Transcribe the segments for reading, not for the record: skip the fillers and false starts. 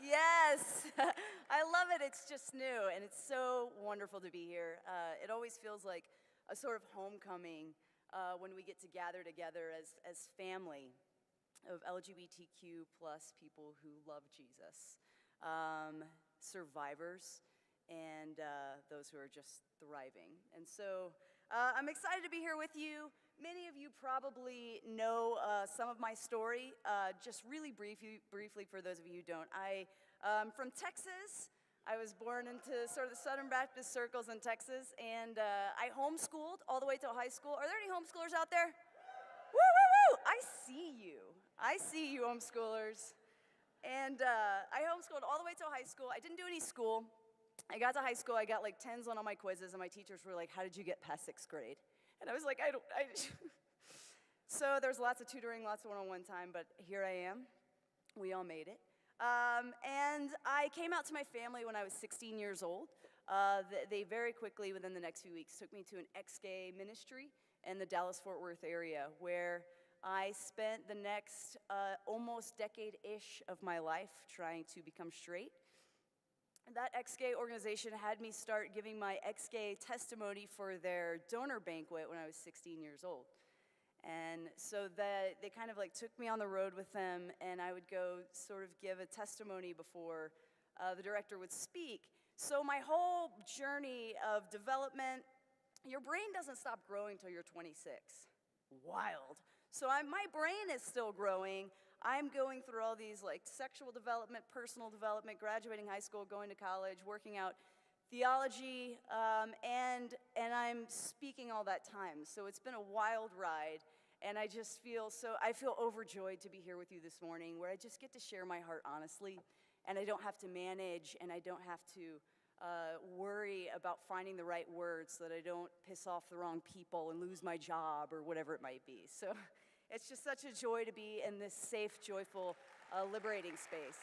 Yes, I love it. It's just new, and it's so wonderful to be here. It always feels like a sort of homecoming when we get to gather together as family of LGBTQ plus people who love Jesus, survivors, and those who are just thriving. And so I'm excited to be here with you. Many of you probably know some of my story. Just really briefly for those of you who don't. I'm from Texas. I was born into sort of the Southern Baptist circles in Texas, and I homeschooled all the way till high school. Are there any homeschoolers out there? Woo, woo, woo! I see you homeschoolers. And I homeschooled all the way till high school. I didn't do any school. I got to high school, I got like 10s on all my quizzes, and my teachers were like, how did you get past 6th grade? And I was like, So there's lots of tutoring, lots of one-on-one time, but here I am. We all made it. And I came out to my family when I was 16 years old. They very quickly, within the next few weeks, took me to an ex-gay ministry in the Dallas-Fort Worth area, where I spent the next almost decade-ish of my life trying to become straight. That ex-gay organization had me start giving my ex-gay testimony for their donor banquet when I was 16 years old. And so they kind of like took me on the road with them, and I would go sort of give a testimony before the director would speak. So my whole journey of development, your brain doesn't stop growing until you're 26. Wild. So my brain is still growing. I'm going through all these like sexual development, personal development, graduating high school, going to college, working out theology, and I'm speaking all that time. So it's been a wild ride, and I feel overjoyed to be here with you this morning, where I just get to share my heart honestly, and I don't have to manage, and I don't have to worry about finding the right words so that I don't piss off the wrong people and lose my job or whatever it might be. So it's just such a joy to be in this safe, joyful, liberating space.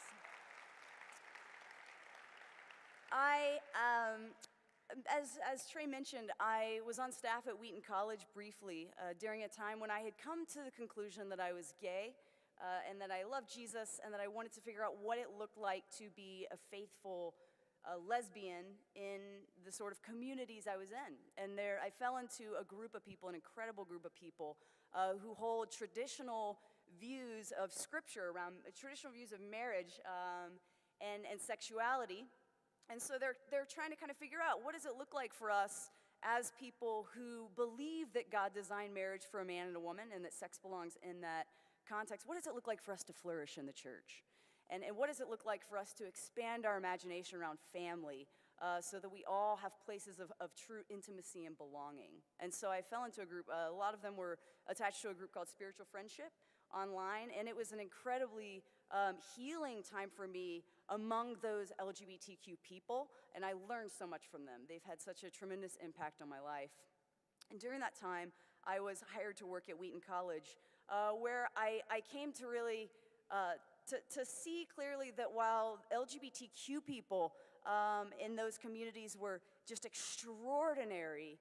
As Trey mentioned, I was on staff at Wheaton College briefly during a time when I had come to the conclusion that I was gay and that I loved Jesus, and that I wanted to figure out what it looked like to be a faithful lesbian in the sort of communities I was in. And there I fell into a group of people, an incredible group of people, who hold traditional views of scripture around traditional views of marriage and sexuality. And so they're trying to kind of figure out, what does it look like for us as people who believe that God designed marriage for a man and a woman, and that sex belongs in that context? What does it look like for us to flourish in the church? And what does it look like for us to expand our imagination around family so that we all have places of true intimacy and belonging? And so I fell into a group. A lot of them were attached to a group called Spiritual Friendship online, and it was an incredibly healing time for me among those LGBTQ people, and I learned so much from them. They've had such a tremendous impact on my life. And during that time, I was hired to work at Wheaton College, where I came to really to see clearly that while LGBTQ people in those communities were just extraordinary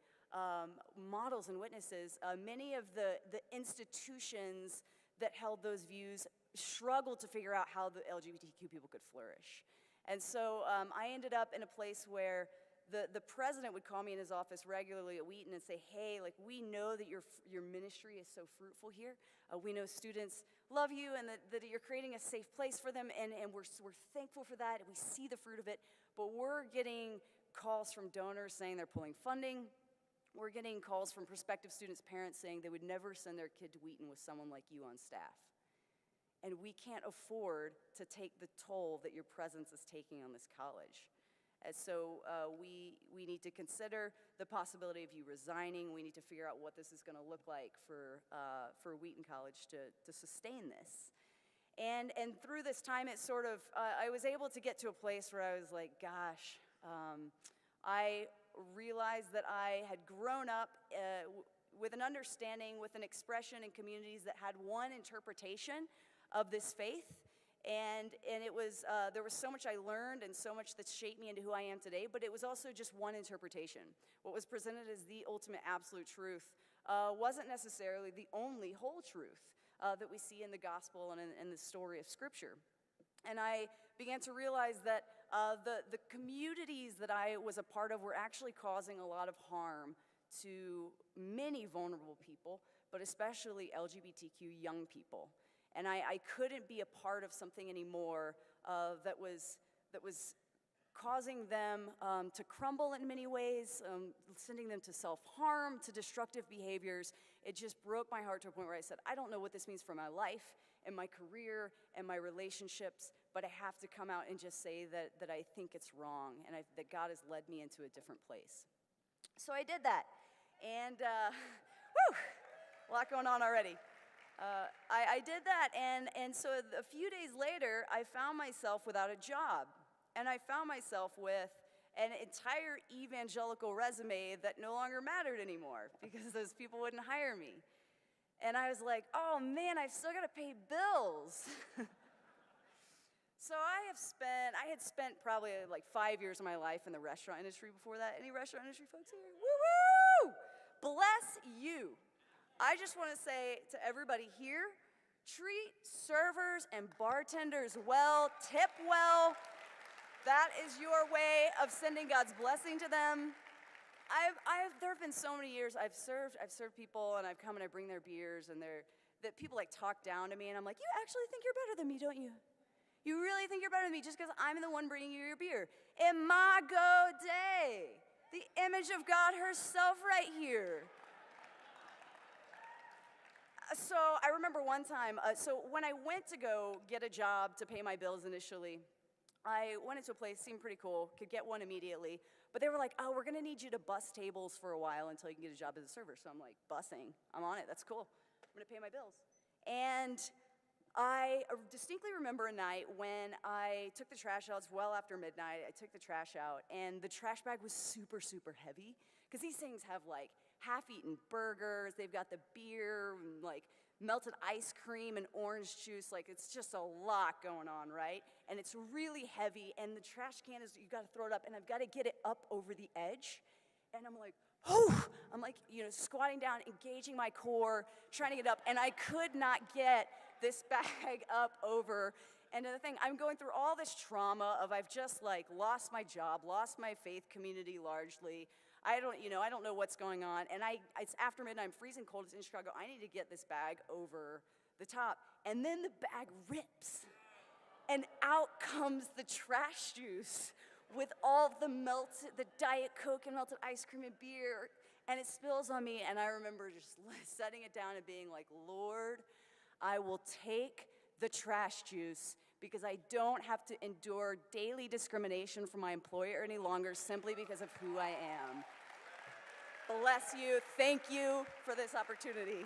models and witnesses, many of the institutions that held those views struggled to figure out how the LGBTQ people could flourish. And so I ended up in a place where the president would call me in his office regularly at Wheaton and say, hey, like, we know that your ministry is so fruitful here. We know students love you, and that you're creating a safe place for them, and we're thankful for that, and we see the fruit of it, but we're getting calls from donors saying they're pulling funding. We're getting calls from prospective students' parents saying they would never send their kid to Wheaton with someone like you on staff. And we can't afford to take the toll that your presence is taking on this college. And so we need to consider the possibility of you resigning. We need to figure out what this is going to look like for Wheaton College to sustain this. And through this time, it sort of, I was able to get to a place where I was like, gosh, I realized that I had grown up with an understanding, with an expression in communities that had one interpretation of this faith. And it was, there was so much I learned and so much that shaped me into who I am today, but it was also just one interpretation. What was presented as the ultimate absolute truth wasn't necessarily the only whole truth. that we see in the gospel and in the story of Scripture. And I began to realize that the communities that I was a part of were actually causing a lot of harm to many vulnerable people, but especially LGBTQ young people. And I couldn't be a part of something anymore that was causing them to crumble in many ways, sending them to self-harm, to destructive behaviors. It just broke my heart to a point where I said, I don't know what this means for my life and my career and my relationships, but I have to come out and just say that I think it's wrong and that God has led me into a different place. So I did that, and whew, a lot going on already. I did that, and so a few days later, I found myself without a job, and I found myself with an entire evangelical resume that no longer mattered anymore because those people wouldn't hire me. And I was like, oh man, I've still got to pay bills. So I had spent probably like 5 years of my life in the restaurant industry before that. Any restaurant industry folks here? Woo-woo! Bless you. I just want to say to everybody here, treat servers and bartenders well, tip well. That is your way of sending God's blessing to them. There have been so many years I've served people, and I've come and I bring their beers, and that people like talk down to me, and I'm like, you actually think you're better than me, don't you? You really think you're better than me just because I'm the one bringing you your beer. Imago Dei, the image of God herself right here. So I remember one time, so when I went to go get a job to pay my bills initially, I went into a place, seemed pretty cool, could get one immediately, but they were like, oh, we're gonna need you to bus tables for a while until you can get a job as a server. So I'm like, busing, I'm on it, that's cool. I'm gonna pay my bills. And I distinctly remember a night when I took the trash out. It's well after midnight. I took the trash out, and the trash bag was super, super heavy, because these things have like half-eaten burgers, they've got the beer, and like melted ice cream and orange juice, like it's just a lot going on, right? And it's really heavy, and the trash can is, you gotta throw it up, and I've gotta get it up over the edge, and I'm like, whew! I'm like, squatting down, engaging my core, trying to get up, and I could not get this bag up over. And the thing, I'm going through all this trauma of I've just like lost my job, lost my faith community largely. I don't know what's going on, and it's after midnight, I'm freezing cold, it's in Chicago, I need to get this bag over the top. And then the bag rips, and out comes the trash juice with all the Diet Coke and melted ice cream and beer, and it spills on me, and I remember just setting it down and being like, Lord, I will take the trash juice because I don't have to endure daily discrimination from my employer any longer simply because of who I am. Bless you. Thank you for this opportunity.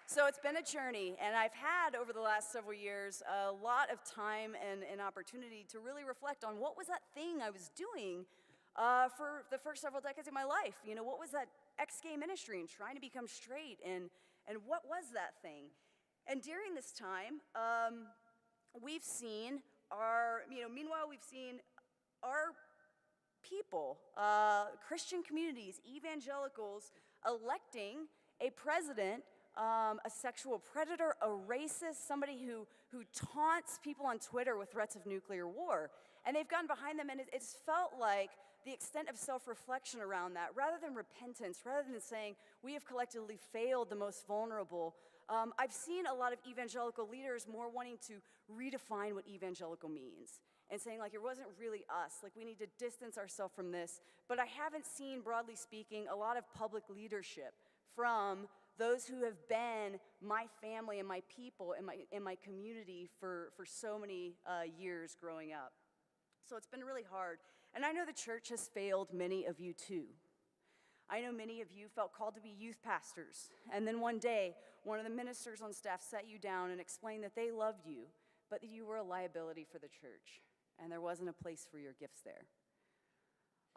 So it's been a journey, and I've had over the last several years a lot of time and opportunity to really reflect on what was that thing I was doing for the first several decades of my life. What was that ex-gay ministry and trying to become straight, and what was that thing? And during this time, we've seen meanwhile we've seen our people, Christian communities, evangelicals, electing a president, a sexual predator, a racist, somebody who taunts people on Twitter with threats of nuclear war. And they've gone behind them, and it's felt like the extent of self-reflection around that, rather than repentance, rather than saying, we have collectively failed the most vulnerable, I've seen a lot of evangelical leaders more wanting to redefine what evangelical means and saying, like, it wasn't really us, like, we need to distance ourselves from this. But I haven't seen, broadly speaking, a lot of public leadership from those who have been my family and my people and my community for so many years growing up. So it's been really hard. And I know the church has failed many of you too. I know many of you felt called to be youth pastors, and then one day, one of the ministers on staff sat you down and explained that they loved you, but that you were a liability for the church, and there wasn't a place for your gifts there.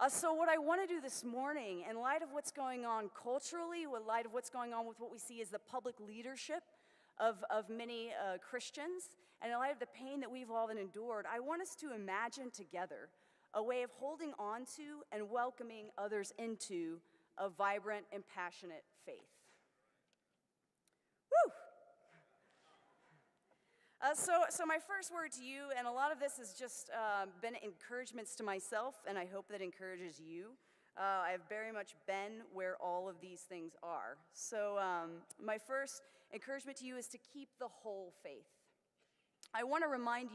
So what I want to do this morning, in light of what's going on culturally, in light of what's going on with what we see as the public leadership of many Christians, and in light of the pain that we've all endured, I want us to imagine together a way of holding on to and welcoming others into a vibrant and passionate faith. So my first word to you, and a lot of this has just been encouragements to myself, and I hope that encourages you. I've very much been where all of these things are. So my first encouragement to you is to keep the whole faith. I want to remind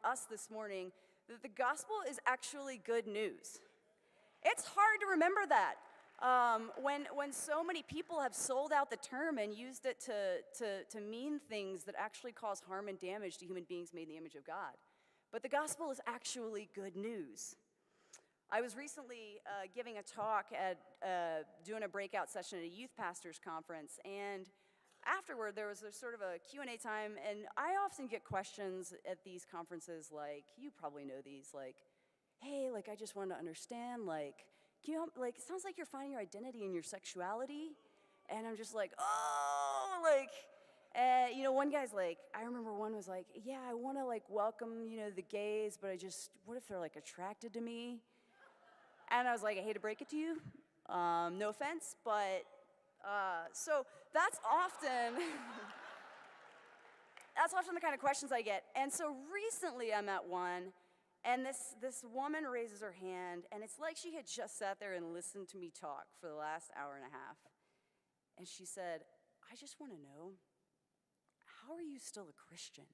us this morning, that the gospel is actually good news. It's hard to remember that. When so many people have sold out the term and used it to mean things that actually cause harm and damage to human beings made in the image of God. But the gospel is actually good news. I was recently giving a talk doing a breakout session at a youth pastors conference, and afterward there was sort of a Q&A time, and I often get questions at these conferences like, you probably know these, like, hey, like, I just want to understand, like, it sounds like you're finding your identity in your sexuality. And I'm just like, oh, like, one guy's like, I remember one was like, yeah, I want to, like, welcome, the gays, but what if they're, like, attracted to me? And I was like, I hate to break it to you. No offense, but, so that's often, the kind of questions I get. And so recently I'm at one, and this woman raises her hand, and it's like she had just sat there and listened to me talk for the last hour and a half. And she said, I just want to know, how are you still a Christian?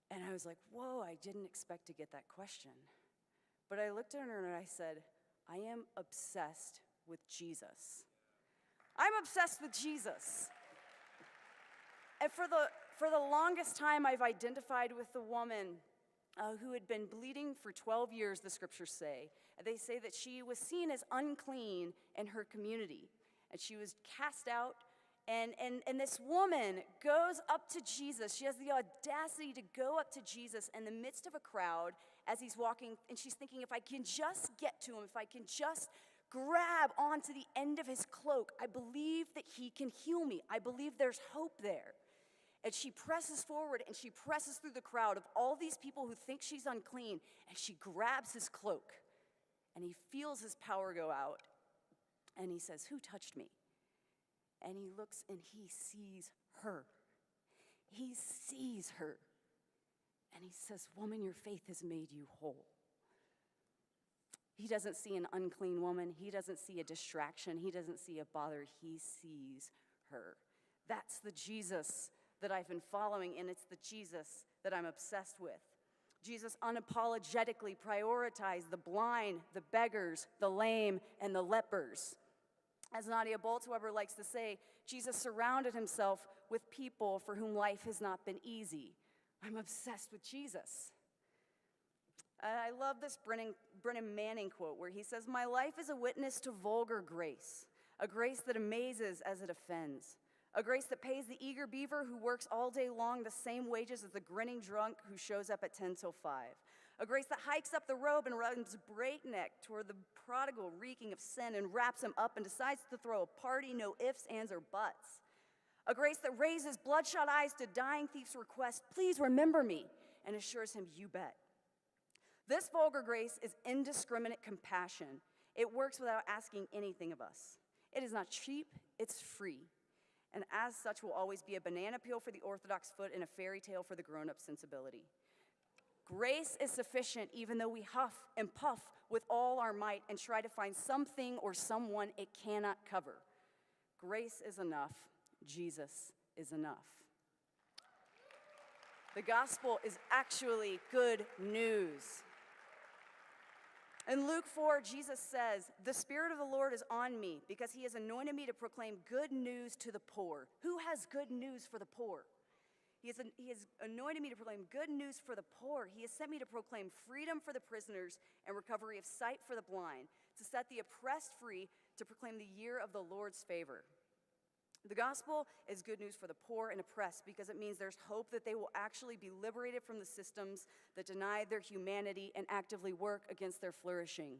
And I was like, whoa, I didn't expect to get that question. But I looked at her and I said, I am obsessed with Jesus. I'm obsessed with Jesus. And for the longest time, I've identified with the woman who had been bleeding for 12 years, the scriptures say. They say that she was seen as unclean in her community, and she was cast out. And this woman goes up to Jesus. She has the audacity to go up to Jesus in the midst of a crowd as he's walking, and she's thinking, if I can just get to him, if I can just grab onto the end of his cloak, I believe that he can heal me. I believe there's hope there. And she presses forward, and she presses through the crowd of all these people who think she's unclean, and she grabs his cloak, and he feels his power go out, and he says, who touched me? And he looks, and he sees her. He sees her. And he says, woman, your faith has made you whole. He doesn't see an unclean woman. He doesn't see a distraction. He doesn't see a bother. He sees her. That's the Jesus that I've been following, and it's the Jesus that I'm obsessed with. Jesus unapologetically prioritized the blind, the beggars, the lame, and the lepers. As Nadia Bolz-Weber likes to say, Jesus surrounded himself with people for whom life has not been easy. I'm obsessed with Jesus. I love this Brennan Manning quote where he says, my life is a witness to vulgar grace, a grace that amazes as it offends. A grace that pays the eager beaver who works all day long the same wages as the grinning drunk who shows up at 10 till 5. A grace that hikes up the robe and runs breakneck toward the prodigal reeking of sin and wraps him up and decides to throw a party, no ifs, ands, or buts. A grace that raises bloodshot eyes to dying thief's request, please remember me, and assures him, you bet. This vulgar grace is indiscriminate compassion. It works without asking anything of us. It is not cheap, it's free. And as such will always be a banana peel for the orthodox foot and a fairy tale for the grown-up sensibility. Grace is sufficient even though we huff and puff with all our might and try to find something or someone it cannot cover. Grace is enough. Jesus is enough. The gospel is actually good news. In Luke 4, Jesus says, the Spirit of the Lord is on me because he has anointed me to proclaim good news to the poor. Who has good news for the poor? He has anointed me to proclaim good news for the poor. He has sent me to proclaim freedom for the prisoners and recovery of sight for the blind, to set the oppressed free, to proclaim the year of the Lord's favor. The gospel is good news for the poor and oppressed because it means there's hope that they will actually be liberated from the systems that deny their humanity and actively work against their flourishing.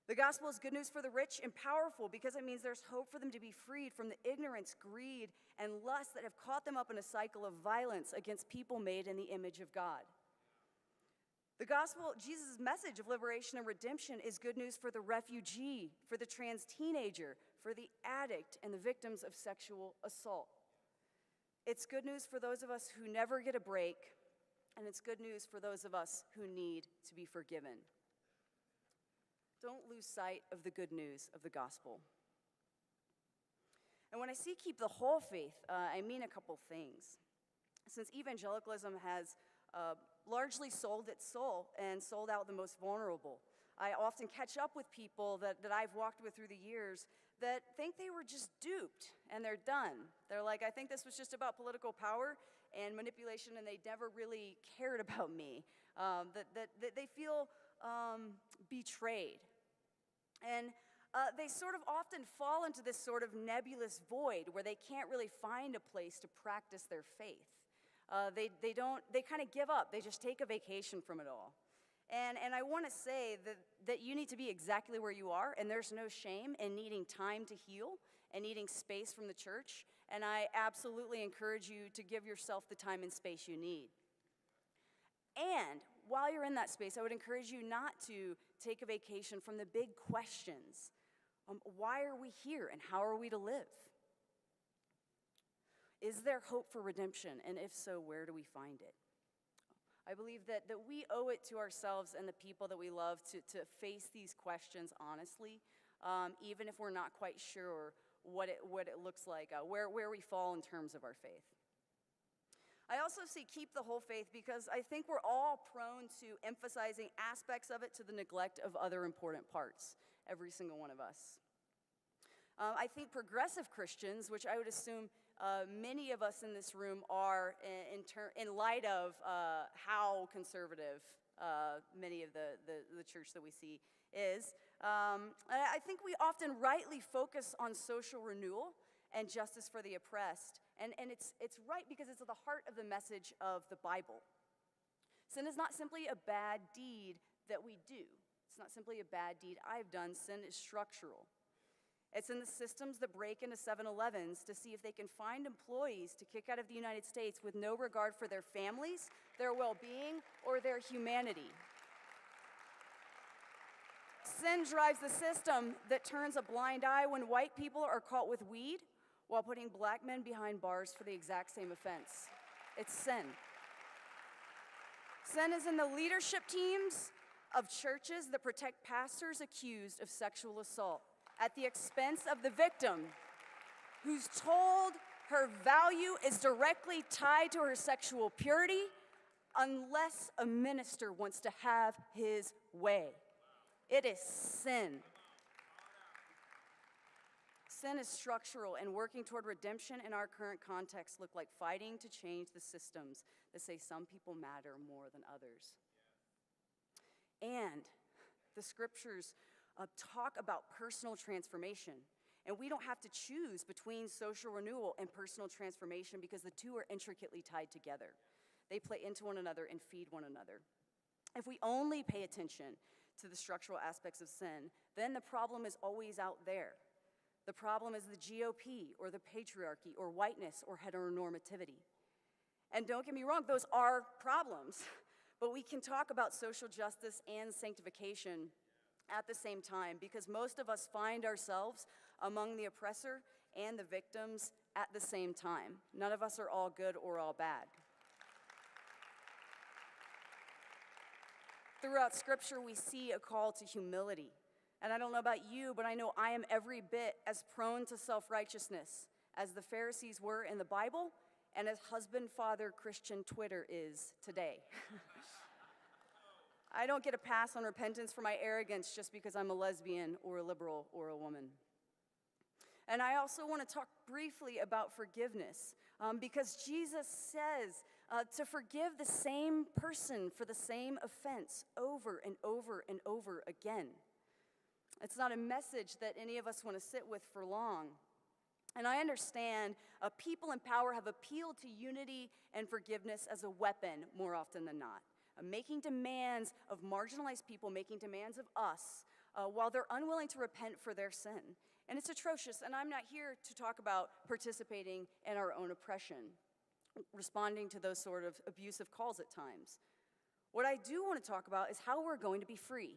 The gospel is good news for the rich and powerful because it means there's hope for them to be freed from the ignorance, greed, and lust that have caught them up in a cycle of violence against people made in the image of God. The gospel, Jesus' message of liberation and redemption is good news for the refugee, for the trans teenager, for the addict, and the victims of sexual assault. It's good news for those of us who never get a break, and it's good news for those of us who need to be forgiven. Don't lose sight of the good news of the gospel. And when I say keep the whole faith, I mean a couple things. Since evangelicalism has largely sold its soul and sold out the most vulnerable, I often catch up with people that I've walked with through the years that think they were just duped and they're done. They're like, I think this was just about political power and manipulation, and they never really cared about me. That they feel betrayed. And they sort of often fall into this sort of nebulous void where they can't really find a place to practice their faith. They kind of give up. They just take a vacation from it all. And I want to say that you need to be exactly where you are, and there's no shame in needing time to heal and needing space from the church. And I absolutely encourage you to give yourself the time and space you need. And while you're in that space, I would encourage you not to take a vacation from the big questions. Why are we here, and how are we to live? Is there hope for redemption? And if so, where do we find it? I believe that we owe it to ourselves and the people that we love to face these questions honestly, even if we're not quite sure what it looks like, where we fall in terms of our faith. I also see keep the whole faith because I think we're all prone to emphasizing aspects of it to the neglect of other important parts, every single one of us. I think progressive Christians, which I would assume many of us in this room are in light of how conservative many of the church that we see is. I think we often rightly focus on social renewal and justice for the oppressed. And it's right because it's at the heart of the message of the Bible. Sin is not simply a bad deed that we do. It's not simply a bad deed I've done. Sin is structural. It's in the systems that break into 7-Elevens to see if they can find employees to kick out of the United States with no regard for their families, their well-being, or their humanity. Sin drives the system that turns a blind eye when white people are caught with weed while putting black men behind bars for the exact same offense. It's sin. Sin is in the leadership teams of churches that protect pastors accused of sexual assault at the expense of the victim, who's told her value is directly tied to her sexual purity unless a minister wants to have his way. It is sin. Sin is structural, and working toward redemption in our current context look like fighting to change the systems that say some people matter more than others. And the scriptures talk about personal transformation. And we don't have to choose between social renewal and personal transformation because the two are intricately tied together. They play into one another and feed one another. If we only pay attention to the structural aspects of sin, then the problem is always out there. The problem is the GOP or the patriarchy or whiteness or heteronormativity. And don't get me wrong, those are problems. But we can talk about social justice and sanctification at the same time because most of us find ourselves among the oppressor and the victims at the same time. None of us are all good or all bad. Throughout Scripture, we see a call to humility. And I don't know about you, but I know I am every bit as prone to self-righteousness as the Pharisees were in the Bible and as husband-father Christian Twitter is today. I don't get a pass on repentance for my arrogance just because I'm a lesbian or a liberal or a woman. And I also want to talk briefly about forgiveness because Jesus says to forgive the same person for the same offense over and over and over again. It's not a message that any of us want to sit with for long. And I understand people in power have appealed to unity and forgiveness as a weapon more often than not. Making demands of marginalized people, making demands of us, while they're unwilling to repent for their sin. And it's atrocious, and I'm not here to talk about participating in our own oppression, responding to those sort of abusive calls at times. What I do want to talk about is how we're going to be free.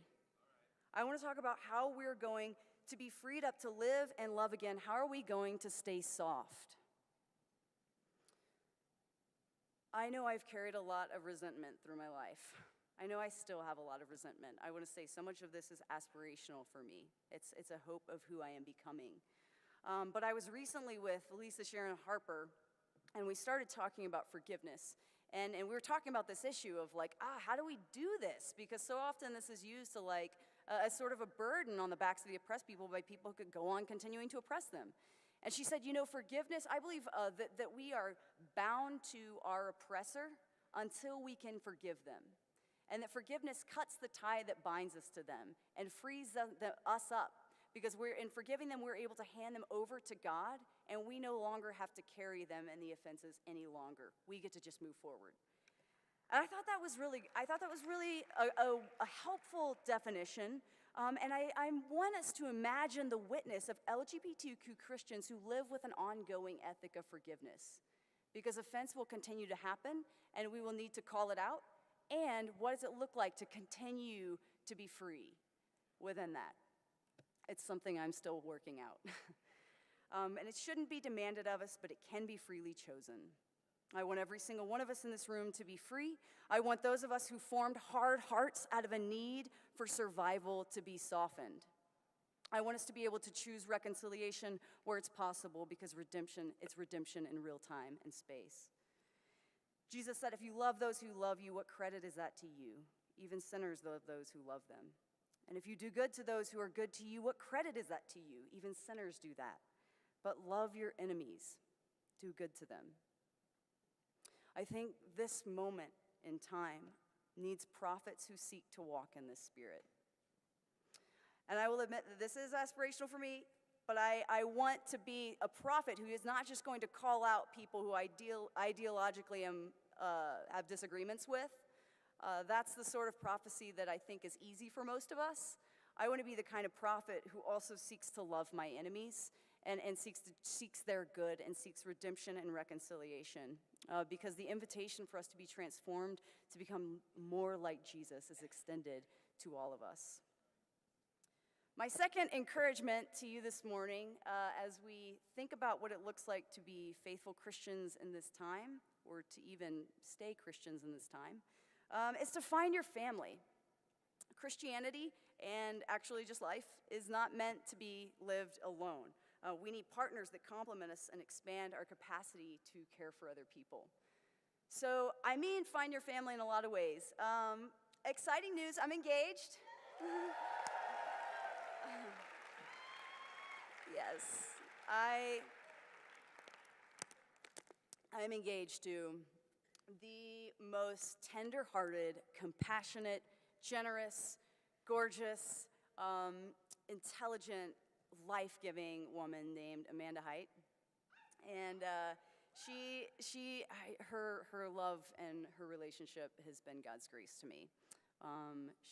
I want to talk about how we're going to be freed up to live and love again. How are we going to stay soft? I know I've carried a lot of resentment through my life. I know I still have a lot of resentment. I want to say so much of this is aspirational for me. It's a hope of who I am becoming. But I was recently with Lisa Sharon Harper, and we started talking about forgiveness. And we were talking about this issue of like, how do we do this? Because so often this is used to like as sort of a burden on the backs of the oppressed people by people who could go on continuing to oppress them. And she said, forgiveness, I believe that we are bound to our oppressor until we can forgive them. And that forgiveness cuts the tie that binds us to them and frees us up. Because in forgiving them, we're able to hand them over to God, and we no longer have to carry them and the offenses any longer. We get to just move forward. And I thought that was really a helpful definition. And I want us to imagine the witness of LGBTQ Christians who live with an ongoing ethic of forgiveness. Because offense will continue to happen, and we will need to call it out. And what does it look like to continue to be free within that? It's something I'm still working out. And it shouldn't be demanded of us, but it can be freely chosen. I want every single one of us in this room to be free. I want those of us who formed hard hearts out of a need for survival to be softened. I want us to be able to choose reconciliation where it's possible, because it's redemption in real time and space. Jesus said, if you love those who love you, what credit is that to you? Even sinners love those who love them. And if you do good to those who are good to you, what credit is that to you? Even sinners do that. But love your enemies. Do good to them. I think this moment in time needs prophets who seek to walk in this spirit. And I will admit that this is aspirational for me, but I want to be a prophet who is not just going to call out people who ideologically have disagreements with. That's the sort of prophecy that I think is easy for most of us. I want to be the kind of prophet who also seeks to love my enemies and seeks their good and seeks redemption and reconciliation. Because the invitation for us to be transformed, to become more like Jesus, is extended to all of us. My second encouragement to you this morning, as we think about what it looks like to be faithful Christians in this time, or to even stay Christians in this time, is to find your family. Christianity, and actually just life, is not meant to be lived alone. We need partners that complement us and expand our capacity to care for other people. So, find your family in a lot of ways. Exciting news, I'm engaged. Yes, I'm engaged to the most tender-hearted, compassionate, generous, gorgeous, intelligent, life-giving woman named Amanda Height. And her love and her relationship has been God's grace to me.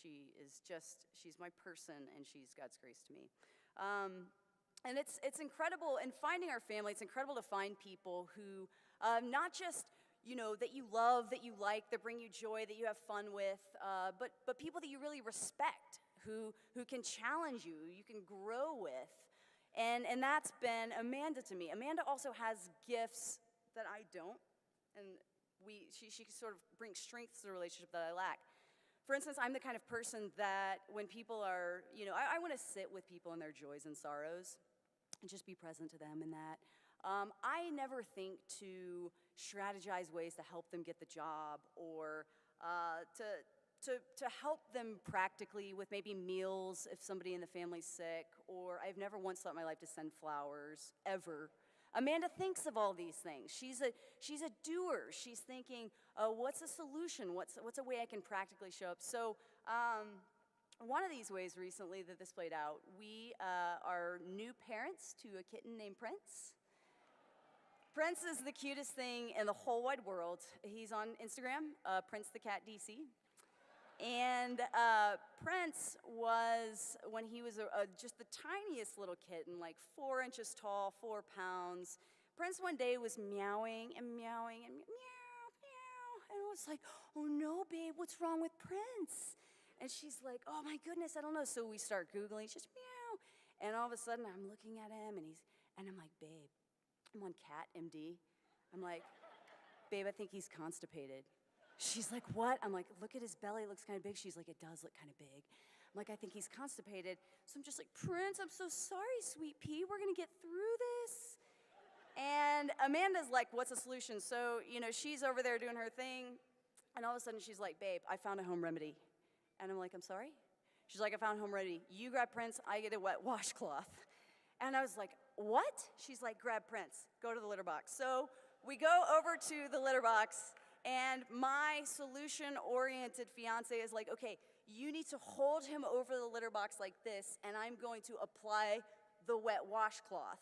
She's my person, and she's God's grace to me. And it's incredible in finding our family. It's incredible to find people who not just, that you love, that you like, that bring you joy, that you have fun with, but people that you really respect, who can challenge you, you can grow with. And that's been Amanda to me. Amanda also has gifts that I don't, and she sort of brings strengths to the relationship that I lack. For instance, I'm the kind of person that when people are, I want to sit with people in their joys and sorrows and just be present to them in that. I never think to strategize ways to help them get the job, or to help them practically with maybe meals if somebody in the family's sick, or I've never once thought in my life to send flowers, ever. Amanda thinks of all these things. She's a doer. She's thinking, what's a solution? What's a way I can practically show up? So one of these ways recently that this played out, we are new parents to a kitten named Prince. Prince is the cutest thing in the whole wide world. He's on Instagram, Prince the Cat DC. And Prince was, when he was just the tiniest little kitten, like 4 inches tall, 4 pounds, Prince one day was meowing and meowing and meow, meow. And it was like, oh no, babe, what's wrong with Prince? And she's like, oh my goodness, I don't know. So we start Googling, she's just meow. And all of a sudden I'm looking at him and I'm like, babe, I'm on Cat MD. I'm like, babe, I think he's constipated. She's like, what? I'm like, look at his belly, it looks kind of big. She's like, it does look kind of big. I'm like, I think he's constipated. So I'm just like, Prince, I'm so sorry, sweet pea. We're gonna get through this. And Amanda's like, what's the solution? So, she's over there doing her thing. And all of a sudden she's like, babe, I found a home remedy. And I'm like, I'm sorry? She's like, I found a home remedy. You grab Prince, I get a wet washcloth. And I was like, what? She's like, grab Prince, go to the litter box. So we go over to the litter box, and my solution-oriented fiance is like, okay, you need to hold him over the litter box like this, and I'm going to apply the wet washcloth.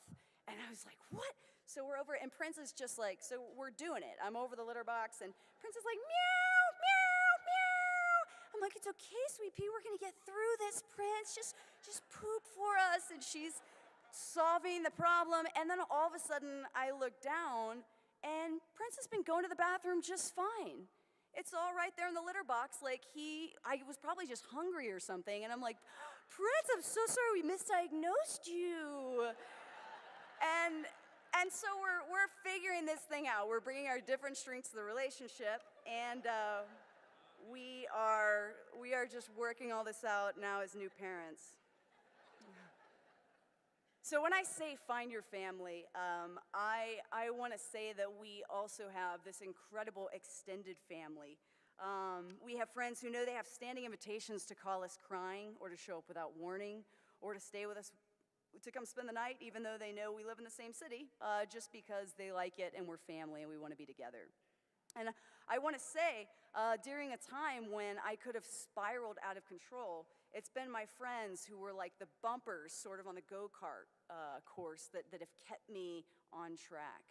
And I was like, what? So we're over, and Prince is just like, so we're doing it. I'm over the litter box, and Prince is like, meow, meow, meow. I'm like, it's okay, sweet pea, we're gonna get through this, Prince. Just poop for us. And she's solving the problem, and then all of a sudden, I look down, and Prince has been going to the bathroom just fine. It's all right there in the litter box, like I was probably just hungry or something, and I'm like, Prince, I'm so sorry we misdiagnosed you. And so we're figuring this thing out. We're bringing our different strengths to the relationship, and we are just working all this out now as new parents. So when I say find your family, I want to say that we also have this incredible extended family. We have friends who know they have standing invitations to call us crying, or to show up without warning, or to stay with us to come spend the night, even though they know we live in the same city, just because they like it and we're family and we want to be together. And I want to say, during a time when I could have spiraled out of control, it's been my friends who were like the bumpers sort of on the go-kart course that have kept me on track.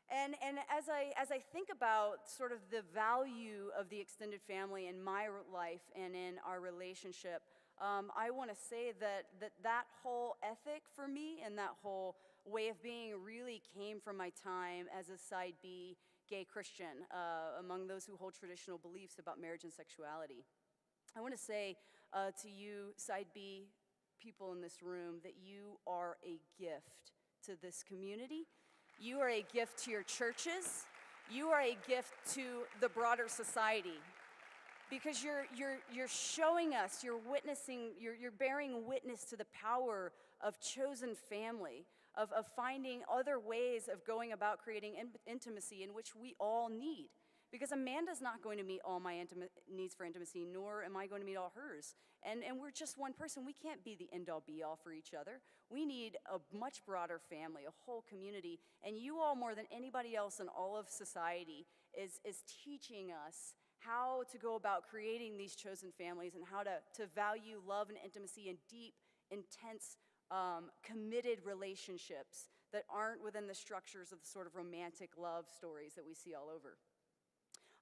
And as I think about sort of the value of the extended family in my life and in our relationship, I want to say that whole ethic for me and that whole way of being really came from my time as a side B gay Christian, among those who hold traditional beliefs about marriage and sexuality. I want to say to you, side B people in this room, that you are a gift to this community. You are a gift to your churches. You are a gift to the broader society. Because you're showing us, you're witnessing, you're bearing witness to the power of chosen family, of finding other ways of going about creating intimacy in which we all need. Because Amanda's not going to meet all my needs for intimacy, nor am I going to meet all hers. And we're just one person. We can't be the end-all be-all for each other. We need a much broader family, a whole community. And you all, more than anybody else in all of society, is teaching us how to go about creating these chosen families and how to value love and intimacy in deep, intense, committed relationships that aren't within the structures of the sort of romantic love stories that we see all over.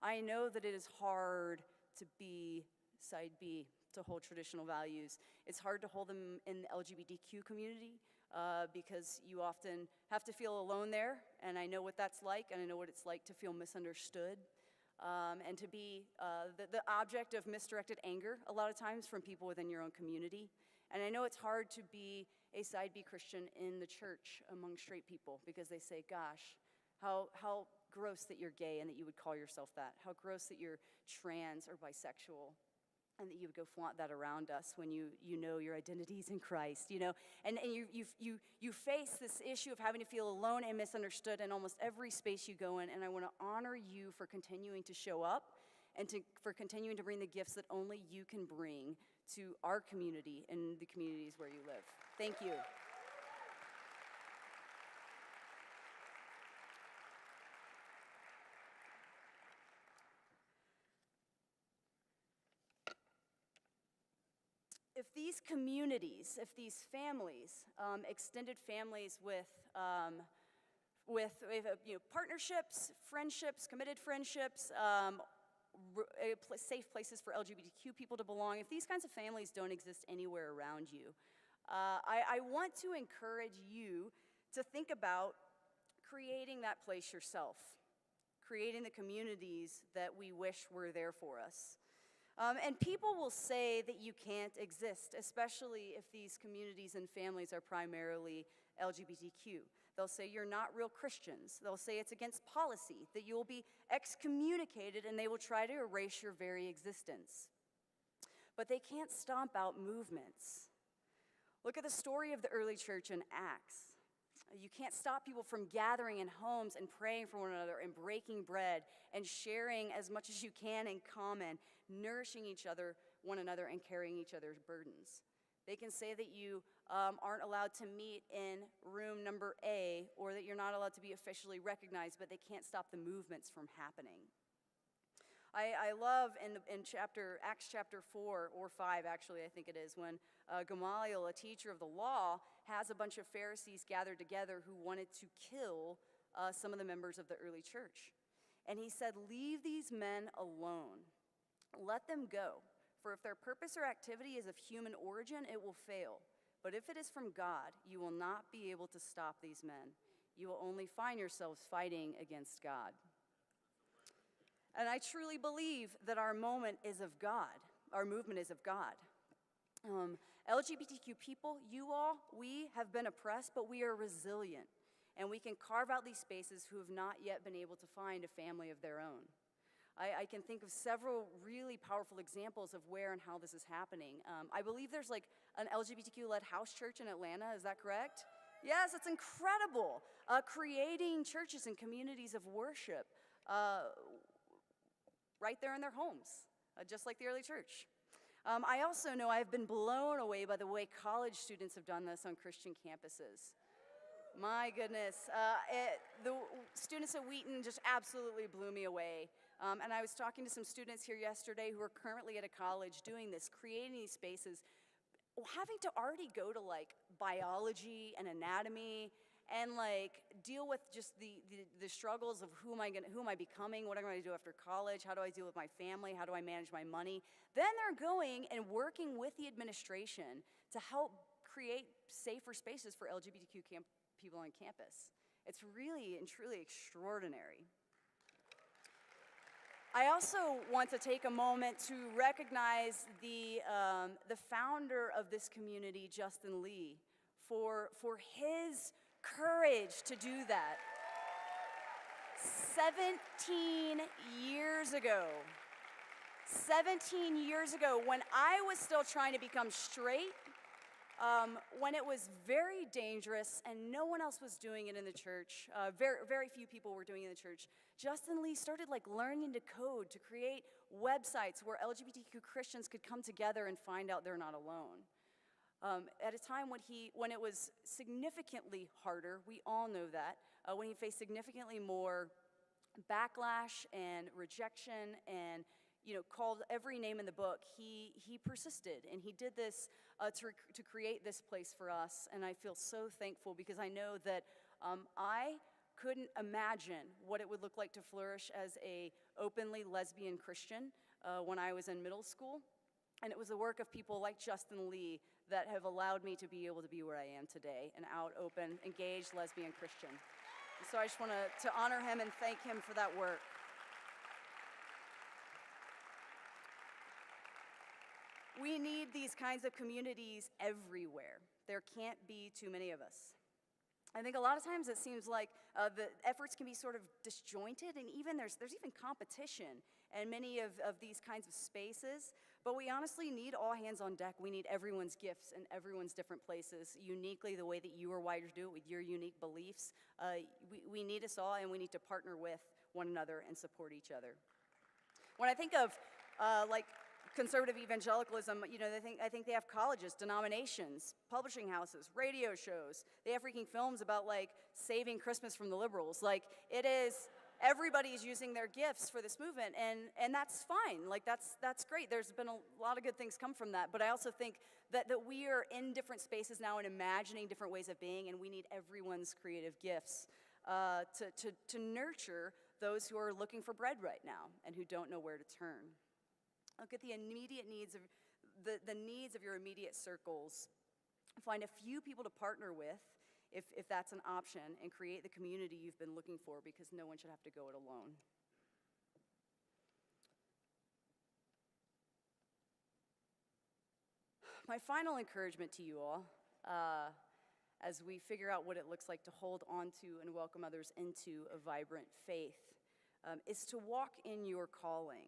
I know that it is hard to be side B, to hold traditional values. It's hard to hold them in the LGBTQ community because you often have to feel alone there, and I know what that's like, and I know what it's like to feel misunderstood. And to be the object of misdirected anger a lot of times from people within your own community. And I know it's hard to be a side B Christian in the church among straight people because they say, gosh, how gross that you're gay and that you would call yourself that. How gross that you're trans or bisexual and that you would go flaunt that around us when you know your identity's in Christ, you know? And you face this issue of having to feel alone and misunderstood in almost every space you go in, and I want to honor you for continuing to show up and for continuing to bring the gifts that only you can bring to our community and the communities where you live. Thank you. If these communities, if these families, extended families with partnerships, friendships, committed friendships, safe places for LGBTQ people to belong, if these kinds of families don't exist anywhere around you, I want to encourage you to think about creating that place yourself, creating the communities that we wish were there for us. And people will say that you can't exist, especially if these communities and families are primarily LGBTQ. They'll say you're not real Christians. They'll say it's against policy, that you'll be excommunicated, and they will try to erase your very existence. But they can't stomp out movements. Look at the story of the early church in Acts. You can't stop people from gathering in homes and praying for one another and breaking bread and sharing as much as you can in common, nourishing one another, and carrying each other's burdens. They can say that you aren't allowed to meet in room number A, or that you're not allowed to be officially recognized, but they can't stop the movements from happening. I love in Acts chapter 4 or 5, actually, I think it is, when Gamaliel, a teacher of the law, has a bunch of Pharisees gathered together who wanted to kill some of the members of the early church. And he said, "Leave these men alone. Let them go. For if their purpose or activity is of human origin, it will fail. But if it is from God, you will not be able to stop these men. You will only find yourselves fighting against God." And I truly believe that our movement is of God. LGBTQ people, we have been oppressed, but we are resilient. And we can carve out these spaces who have not yet been able to find a family of their own. I can think of several really powerful examples of where and how this is happening. I believe there's like an LGBTQ-led house church in Atlanta, is that correct? Yes, it's incredible. Creating churches and communities of worship right there in their homes, just like the early church. I also know I've been blown away by the way college students have done this on Christian campuses. My goodness. The students at Wheaton just absolutely blew me away. And I was talking to some students here yesterday who are currently at a college doing this, creating these spaces, having to already go to like biology and anatomy and like deal with just the struggles of who am I becoming, what am I going to do after college, how do I deal with my family, how do I manage my money. Then they're going and working with the administration to help create safer spaces for LGBTQ people on campus. It's really and truly extraordinary. I also want to take a moment to recognize the founder of this community, Justin Lee, for his courage to do that. 17 years ago, when I was still trying to become straight, when it was very dangerous and no one else was doing it in the church, very few people were doing it in the church, Justin Lee started like learning to code, to create websites where LGBTQ Christians could come together and find out they're not alone. At a time when it was significantly harder, we all know that, when he faced significantly more backlash and rejection and called every name in the book, he persisted, and he did this to create this place for us. And I feel so thankful because I know that I couldn't imagine what it would look like to flourish as a openly lesbian Christian when I was in middle school. And it was the work of people like Justin Lee that have allowed me to be able to be where I am today, an out, open, engaged lesbian Christian. And so I just want to honor him and thank him for that work. We need these kinds of communities everywhere. There can't be too many of us. I think a lot of times it seems like the efforts can be sort of disjointed, and even there's even competition in many of these kinds of spaces. But we honestly need all hands on deck. We need everyone's gifts in everyone's different places, uniquely the way that you are wired to do it with your unique beliefs. We need us all, and we need to partner with one another and support each other. When I think of like conservative evangelicalism, I think they have colleges, denominations, publishing houses, radio shows. They have freaking films about like saving Christmas from the liberals. Like it is, everybody is using their gifts for this movement, and that's fine. Like that's great. There's been a lot of good things come from that. But I also think that we are in different spaces now and imagining different ways of being, and we need everyone's creative gifts to nurture those who are looking for bread right now and who don't know where to turn. Look at the immediate needs of the needs of your immediate circles. Find a few people to partner with, if that's an option, and create the community you've been looking for, because no one should have to go it alone. My final encouragement to you all, as we figure out what it looks like to hold on to and welcome others into a vibrant faith, is to walk in your calling.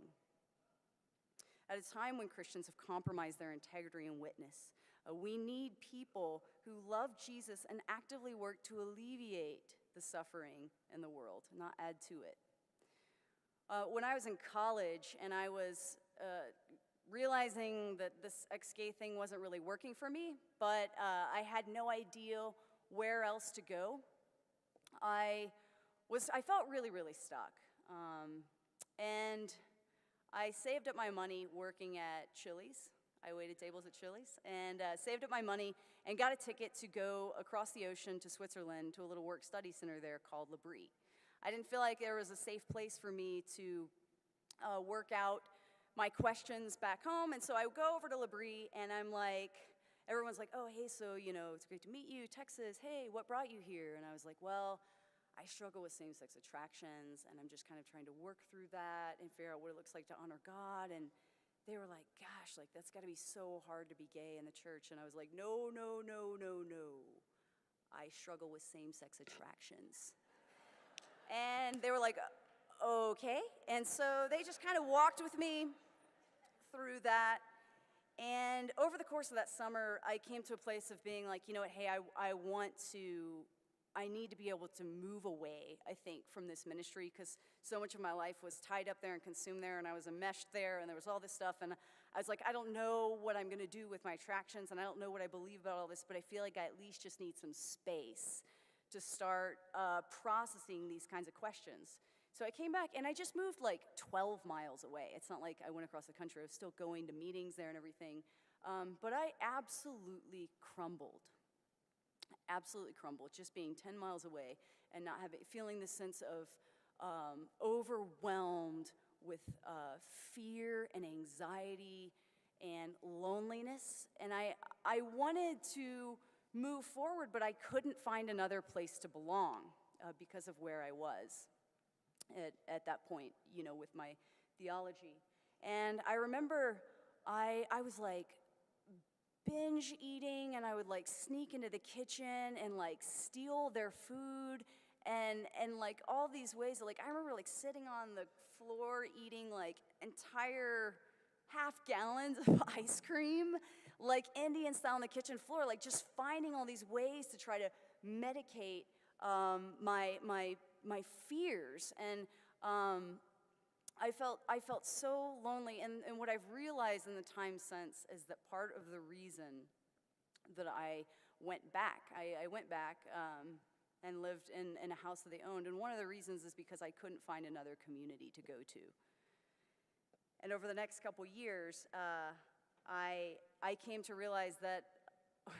At a time when Christians have compromised their integrity and witness, we need people who love Jesus and actively work to alleviate the suffering in the world, not add to it. When I was in college and I was realizing that this ex-gay thing wasn't really working for me, but I had no idea where else to go, I felt really, really stuck. And I saved up my money working at Chili's. I waited tables at Chili's and saved up my money and got a ticket to go across the ocean to Switzerland to a little work-study center there called L'Abri. I didn't feel like there was a safe place for me to work out my questions back home, and so I go over to L'Abri, and I'm like, everyone's like, oh, hey, so, it's great to meet you, Texas, hey, what brought you here? And I was like, well, I struggle with same-sex attractions, and I'm just kind of trying to work through that and figure out what it looks like to honor God. And they were like, gosh, like, that's got to be so hard to be gay in the church. And I was like, no, no, no, no, no. I struggle with same-sex attractions. And they were like, okay. And so they just kind of walked with me through that. And over the course of that summer, I came to a place of being like, you know what, hey, I need to be able to move away, I think, from this ministry, because so much of my life was tied up there and consumed there, and I was enmeshed there, and there was all this stuff, and I was like, I don't know what I'm going to do with my attractions, and I don't know what I believe about all this, but I feel like I at least just need some space to start processing these kinds of questions. So I came back, and I just moved like 12 miles away. It's not like I went across the country. I was still going to meetings there and everything, but I absolutely crumbled. Absolutely crumbled, just being 10 miles away and not feeling this sense of overwhelmed with fear and anxiety and loneliness. And I wanted to move forward, but I couldn't find another place to belong because of where I was at that point, with my theology. And I remember I was like, binge eating, and I would like sneak into the kitchen and like steal their food and like all these ways. Like I remember like sitting on the floor eating like entire half gallons of ice cream, like Indian style on the kitchen floor, like just finding all these ways to try to medicate my fears. And I felt so lonely, and what I've realized in the time since is that part of the reason that I went back, I went back and lived in a house that they owned, and one of the reasons is because I couldn't find another community to go to. And over the next couple years, I came to realize that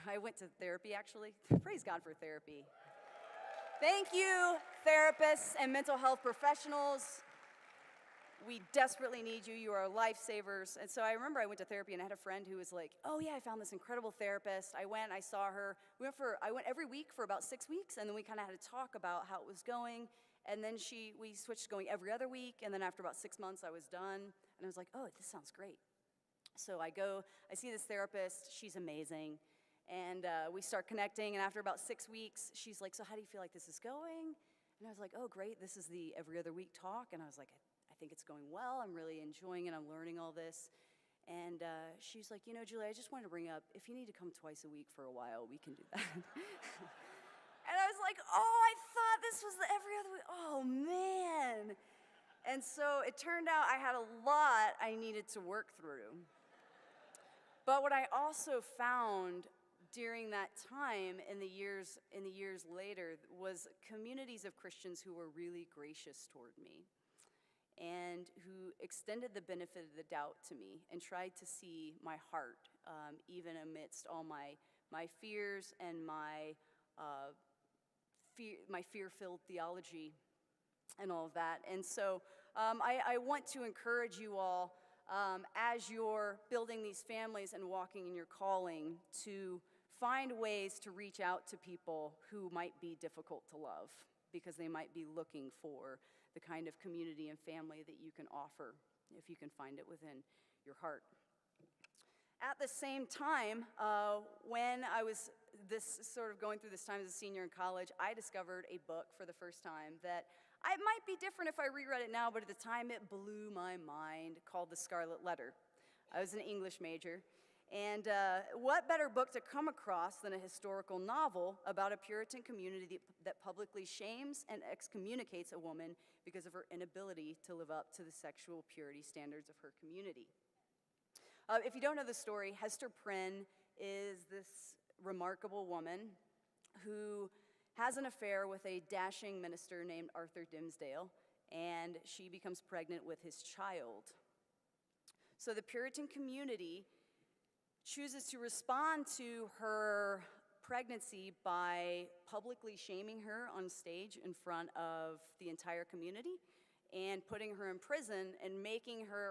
I went to therapy, actually. Praise God for therapy. Thank you, therapists and mental health professionals. We desperately need you. You are lifesavers. And so I remember I went to therapy, and I had a friend who was like, oh yeah, I found this incredible therapist. I went, I saw her. I went every week for about 6 weeks, and then we kind of had to talk about how it was going. And then we switched to going every other week, and then after about 6 months, I was done. And I was like, oh, this sounds great. So I see this therapist. She's amazing. And we start connecting, and after about 6 weeks, she's like, so how do you feel like this is going? And I was like, oh, great. This is the every other week talk. And I was like, I think it's going well. I'm really enjoying it. I'm learning all this. And she's like, Julie, I just wanted to bring up, if you need to come twice a week for a while, we can do that. And I was like, oh, I thought this was the every other week. Oh, man. And so it turned out I had a lot I needed to work through. But what I also found during that time in the years later was communities of Christians who were really gracious toward me and who extended the benefit of the doubt to me and tried to see my heart, even amidst all my fears and my fear-filled theology and all of that. And so I want to encourage you all, as you're building these families and walking in your calling, to find ways to reach out to people who might be difficult to love, because they might be looking for the kind of community and family that you can offer if you can find it within your heart. At the same time, when I was going through this time as a senior in college, I discovered a book for the first time that it might be different if I reread it now, but at the time it blew my mind, called The Scarlet Letter. I was an English major, and what better book to come across than a historical novel about a Puritan community that publicly shames and excommunicates a woman because of her inability to live up to the sexual purity standards of her community. If you don't know the story, Hester Prynne is this remarkable woman who has an affair with a dashing minister named Arthur Dimmesdale, and she becomes pregnant with his child. So the Puritan community chooses to respond to her pregnancy by publicly shaming her on stage in front of the entire community and putting her in prison and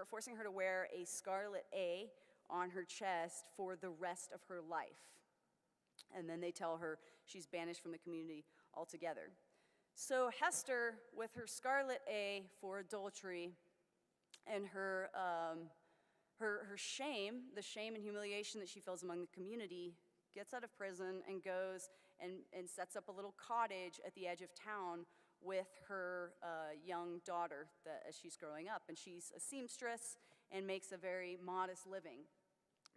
forcing her to wear a scarlet A on her chest for the rest of her life. And then they tell her she's banished from the community altogether. So Hester, with her scarlet A for adultery and her shame, the shame and humiliation that she feels among the community, gets out of prison and goes and sets up a little cottage at the edge of town with her young daughter as she's growing up. And she's a seamstress and makes a very modest living.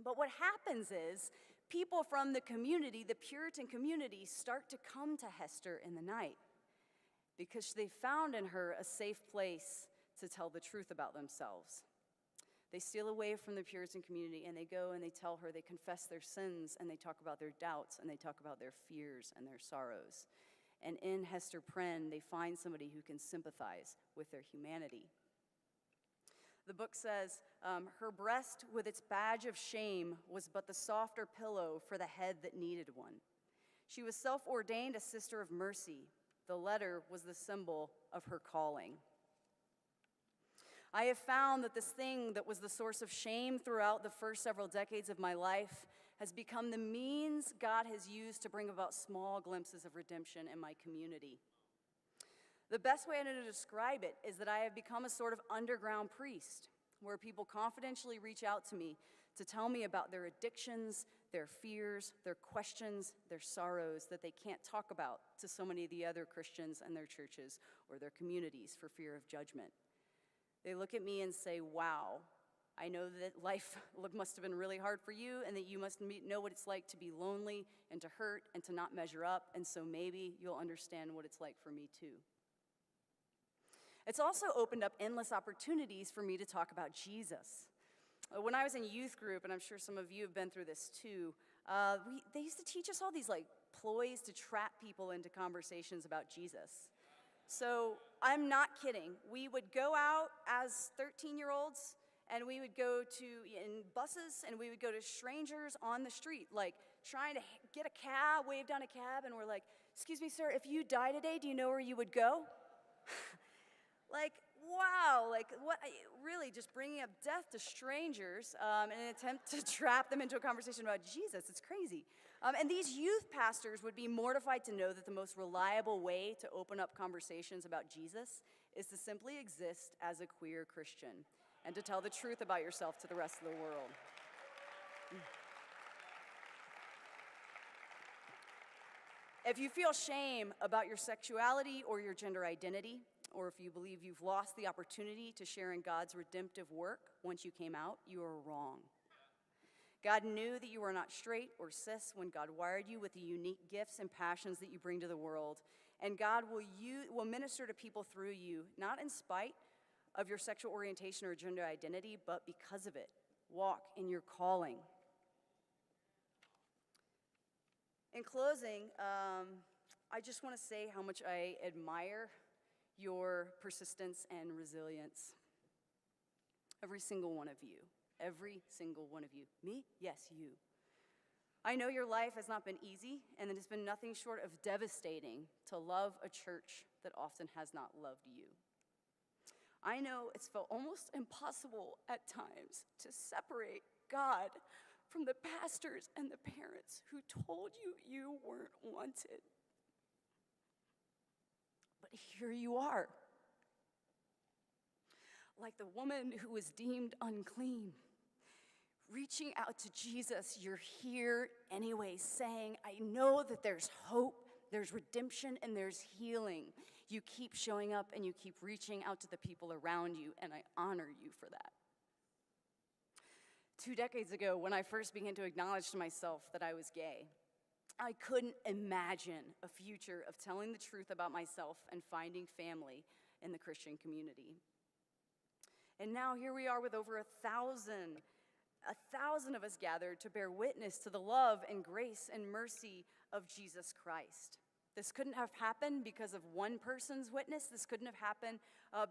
But what happens is people from the community, the Puritan community, start to come to Hester in the night because they found in her a safe place to tell the truth about themselves. They steal away from the Puritan community and they go and they tell her, they confess their sins and they talk about their doubts and they talk about their fears and their sorrows. And in Hester Prynne, they find somebody who can sympathize with their humanity. The book says, her breast with its badge of shame was but the softer pillow for the head that needed one. She was self-ordained a sister of mercy. The letter was the symbol of her calling. I have found that this thing that was the source of shame throughout the first several decades of my life has become the means God has used to bring about small glimpses of redemption in my community. The best way I know to describe it is that I have become a sort of underground priest, where people confidentially reach out to me to tell me about their addictions, their fears, their questions, their sorrows that they can't talk about to so many of the other Christians and their churches or their communities for fear of judgment. They look at me and say, wow, I know that life must have been really hard for you and that you must know what it's like to be lonely and to hurt and to not measure up, and so maybe you'll understand what it's like for me too. It's also opened up endless opportunities for me to talk about Jesus. When I was in youth group, and I'm sure some of you have been through this too, they used to teach us all these ploys to trap people into conversations about Jesus. So I'm not kidding. We would go out as 13-year-olds, and we would go in buses, and we would go to strangers on the street, trying to get a cab, wave down a cab, and we're like, excuse me, sir, if you die today, do you know where you would go? Wow, what, really just bringing up death to strangers in an attempt to trap them into a conversation about Jesus. It's crazy. And these youth pastors would be mortified to know that the most reliable way to open up conversations about Jesus is to simply exist as a queer Christian and to tell the truth about yourself to the rest of the world. If you feel shame about your sexuality or your gender identity, or if you believe you've lost the opportunity to share in God's redemptive work once you came out, you are wrong. God knew that you were not straight or cis when God wired you with the unique gifts and passions that you bring to the world. And God will minister to people through you, not in spite of your sexual orientation or gender identity, but because of it. Walk in your calling. In closing, I just want to say how much I admire your persistence and resilience. Every single one of you. Every single one of you. Me? Yes, you. I know your life has not been easy, and it has been nothing short of devastating to love a church that often has not loved you. I know it's felt almost impossible at times to separate God from the pastors and the parents who told you you weren't wanted. But here you are, like the woman who was deemed unclean, reaching out to Jesus, you're here anyway, saying, I know that there's hope, there's redemption, and there's healing. You keep showing up and you keep reaching out to the people around you, and I honor you for that. 2 decades ago, when I first began to acknowledge to myself that I was gay, I couldn't imagine a future of telling the truth about myself and finding family in the Christian community. And now here we are with over 1,000 of us gathered to bear witness to the love and grace and mercy of Jesus Christ. This couldn't have happened because of one person's witness. This couldn't have happened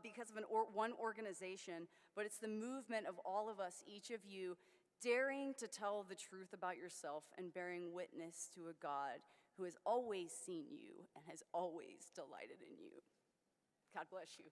because of one organization, but it's the movement of all of us, each of you, daring to tell the truth about yourself and bearing witness to a God who has always seen you and has always delighted in you. God bless you.